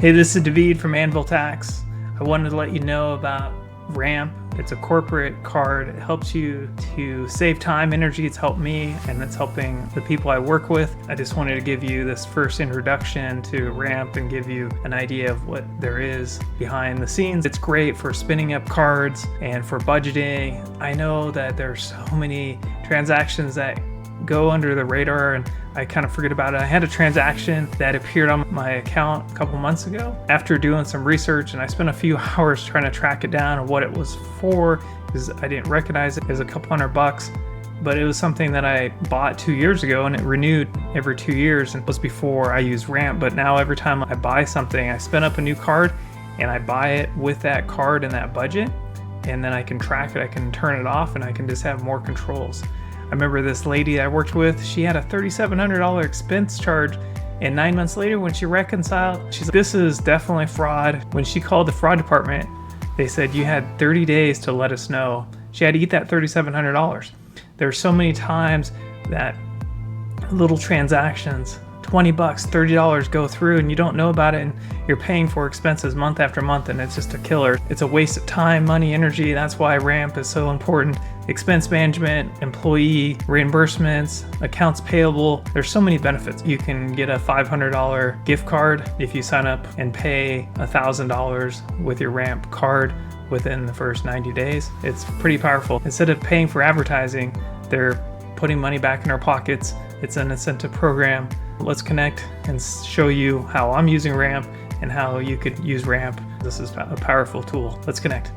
Hey, this is David from Anvil Tax. I wanted to let you know about Ramp. It's a corporate card. It helps you to save time, energy. It's helped me, and it's helping the people I work with. I just wanted to give you this first introduction to Ramp and give you an idea of what there is behind the scenes. It's great for spinning up cards and for budgeting. I know that there's so many transactions that go under the radar and I kind of forget about it. I had a transaction that appeared on my account a couple months ago after doing some research, and I spent a few hours trying to track it down and what it was for, because I didn't recognize it as a couple $100, but it was something that I bought 2 years ago and it renewed every 2 years, and it was before I used Ramp. But now every time I buy something, I spin up a new card and I buy it with that card and that budget, and then I can track it, I can turn it off, and I can just have more controls. I remember this lady I worked with, she had a $3,700 expense charge, and 9 months later when she reconciled, she said, "This is definitely fraud." When she called the fraud department, they said, "You had 30 days to let us know." She had to eat that $3,700. There's so many times that little transactions, $20, $30 go through and you don't know about it, and you're paying for expenses month after month, and it's just a killer. It's a waste of time, money, energy. That's why Ramp is so important. Expense management, employee reimbursements, accounts payable. There's so many benefits. You can get a $500 gift card if you sign up and pay $1,000 with your Ramp card within the first 90 days. It's pretty powerful. Instead of paying for advertising, they're putting money back in our pockets. It's an incentive program. Let's connect and show you how I'm using Ramp and how you could use Ramp. This is a powerful tool. Let's connect.